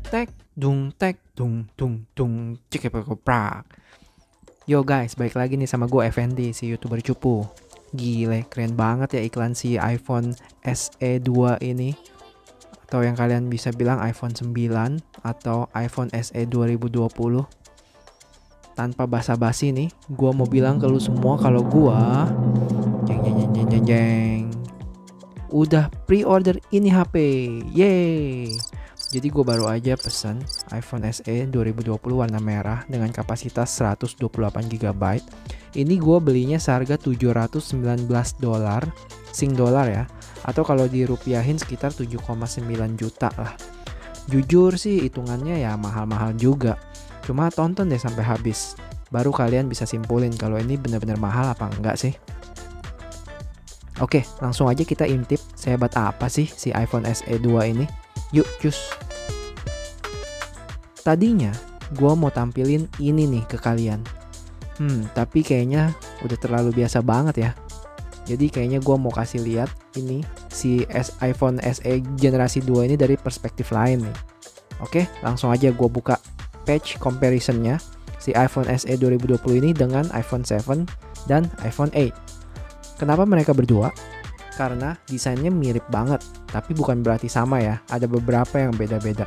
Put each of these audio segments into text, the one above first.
tek dung cek prak. Yo guys, balik lagi nih sama gue Effendi, si YouTuber cupu. Gile, keren banget ya iklan si iPhone SE 2 ini. Atau yang kalian bisa bilang iPhone 9 atau iPhone SE 2020. Tanpa basa-basi nih, gue mau bilang ke lu semua kalau gue jeng udah pre-order ini HP. Yeay. Jadi gue baru aja pesen iPhone SE 2020 warna merah dengan kapasitas 128 GB. Ini gue belinya seharga $719 Sing dolar ya. Atau kalau dirupiahin sekitar 7,9 juta lah. Jujur sih hitungannya ya mahal-mahal juga. Cuma tonton deh sampai habis. Baru kalian bisa simpulin kalau ini benar-benar mahal apa enggak sih. Oke, langsung aja kita intip sehebat apa sih si iPhone SE 2 ini. Yuk, cus. Tadinya gue mau tampilin ini nih ke kalian. Tapi kayaknya udah terlalu biasa banget ya. Jadi kayaknya gue mau kasih lihat ini si iPhone SE generasi 2 ini dari perspektif lain nih. Oke, langsung aja gue buka page comparisonnya si iPhone SE 2020 ini dengan iPhone 7 dan iPhone 8. Kenapa mereka berdua? Karena desainnya mirip banget, tapi bukan berarti sama ya. Ada beberapa yang beda-beda.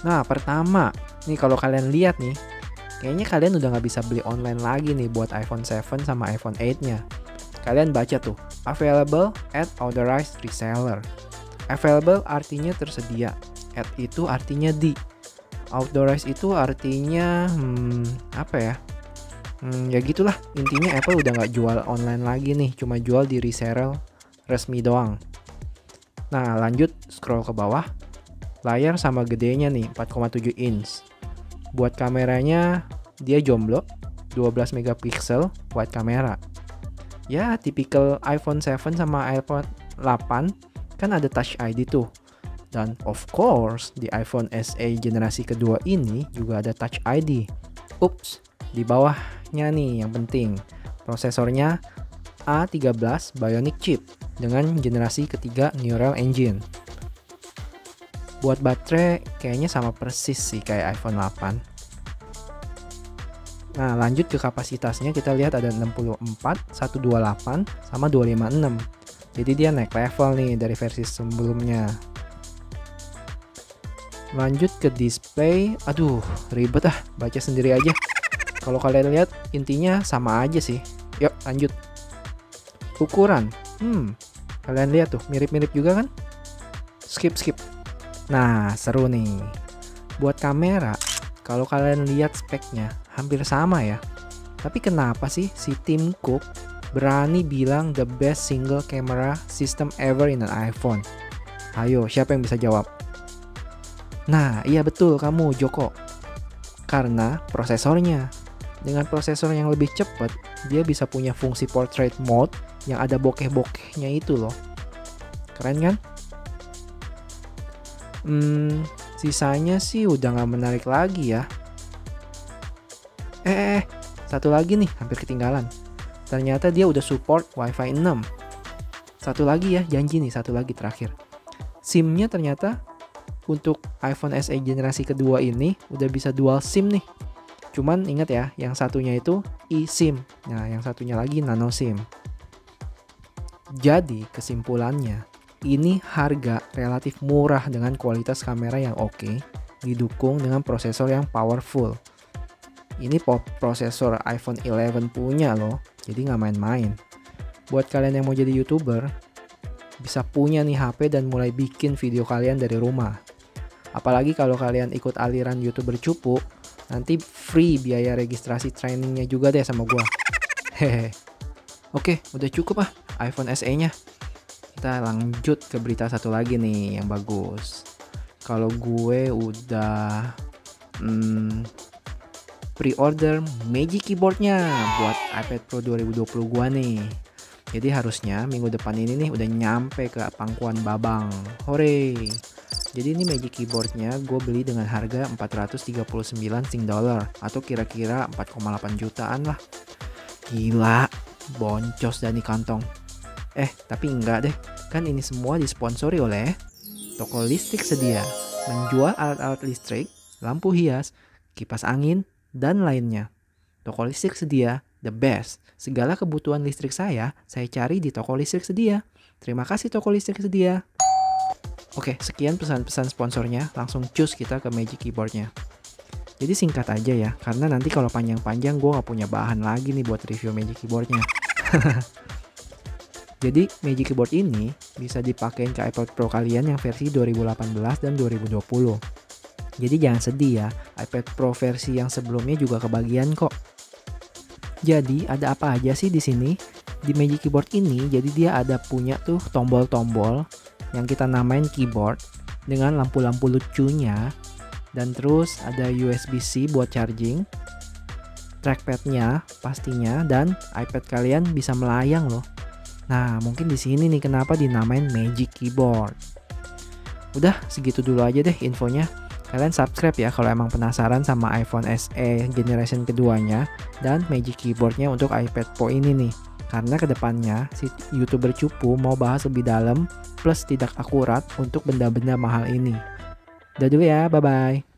Nah, pertama, nih kalau kalian lihat nih, kayaknya kalian udah nggak bisa beli online lagi nih buat iPhone 7 sama iPhone 8-nya. Kalian baca tuh, available at authorized reseller. Available artinya tersedia, at itu artinya di. Authorized itu artinya, apa ya? Ya gitulah, intinya Apple udah nggak jual online lagi nih, cuma jual di reseller resmi doang. Nah, lanjut scroll ke bawah. Layar sama gedenya nih, 4,7 inch. Buat kameranya, dia jomblo, 12 megapiksel wide kamera. Ya, tipikal iPhone 7 sama iPhone 8 kan ada Touch ID tuh. Dan of course, di iPhone SE generasi kedua ini juga ada Touch ID. Ups, di bawahnya nih yang penting. Prosesornya A13 Bionic chip dengan generasi ketiga Neural Engine. Buat baterai kayaknya sama persis sih kayak iPhone 8. Nah, lanjut ke kapasitasnya, kita lihat ada 64, 128, sama 256. Jadi dia naik level nih dari versi sebelumnya. Lanjut ke display, aduh ribet baca sendiri aja. Kalau kalian lihat intinya sama aja sih. Yuk lanjut. Ukuran, kalian lihat tuh mirip-mirip juga kan? Skip. Nah, seru nih. Buat kamera, kalau kalian lihat speknya hampir sama ya. Tapi kenapa sih si Tim Cook berani bilang the best single camera system ever in an iPhone? Ayo, siapa yang bisa jawab? Nah, iya betul kamu, Joko. Karena prosesornya. Dengan prosesor yang lebih cepat, dia bisa punya fungsi portrait mode yang ada bokeh-bokehnya itu loh. Keren kan? Sisanya sih udah gak menarik lagi ya. Satu lagi nih, hampir ketinggalan. Ternyata dia udah support Wi-Fi 6. Satu lagi ya, janji nih, satu lagi terakhir. SIM-nya ternyata untuk iPhone SE generasi kedua ini udah bisa dual SIM nih. Cuman ingat ya, yang satunya itu eSIM. Nah, yang satunya lagi nano SIM. Jadi kesimpulannya, ini harga relatif murah dengan kualitas kamera yang oke, didukung dengan prosesor yang powerful. Ini prosesor iPhone 11 punya loh, jadi nggak main-main. Buat kalian yang mau jadi YouTuber, bisa punya nih HP dan mulai bikin video kalian dari rumah. Apalagi kalau kalian ikut aliran YouTuber cupu, nanti free biaya registrasi trainingnya juga deh sama gua. Hehe. Oke, udah cukup iPhone SE-nya. Kita lanjut ke berita satu lagi nih yang bagus. Kalau gue udah pre-order Magic Keyboard-nya buat iPad Pro 2020 gua nih. Jadi harusnya minggu depan ini nih udah nyampe ke pangkuan Babang. Hore! Jadi ini Magic Keyboard-nya gue beli dengan harga 439 Sing dollar atau kira-kira 4,8 jutaan lah. Gila, boncos Dani kantong. Tapi enggak deh, kan ini semua disponsori oleh Toko Listrik Sedia. menjual alat-alat listrik, lampu hias, kipas angin, dan lainnya. Toko listrik sedia, the best. Segala kebutuhan listrik saya cari di toko listrik sedia. Terima kasih toko listrik sedia. Oke, sekian pesan-pesan sponsornya, langsung cus kita ke Magic Keyboardnya. Jadi singkat aja ya, karena nanti kalau panjang-panjang gue gak punya bahan lagi nih buat review Magic Keyboardnya. Jadi Magic Keyboard ini bisa dipakein ke iPad Pro kalian yang versi 2018 dan 2020. Jadi jangan sedih ya, iPad Pro versi yang sebelumnya juga kebagian kok. Jadi ada apa aja sih di sini? Di Magic Keyboard ini, jadi dia ada punya tuh tombol-tombol yang kita namain keyboard dengan lampu-lampu lucunya. Dan terus ada USB-C buat charging, trackpadnya pastinya, dan iPad kalian bisa melayang loh. Nah, mungkin di sini nih kenapa dinamain Magic Keyboard. Udah, segitu dulu aja deh infonya. Kalian subscribe ya kalau emang penasaran sama iPhone SE generation keduanya dan Magic Keyboardnya untuk iPad Pro ini nih. Karena kedepannya si YouTuber Cupu mau bahas lebih dalam plus tidak akurat untuk benda-benda mahal ini. Udah dulu ya, bye-bye.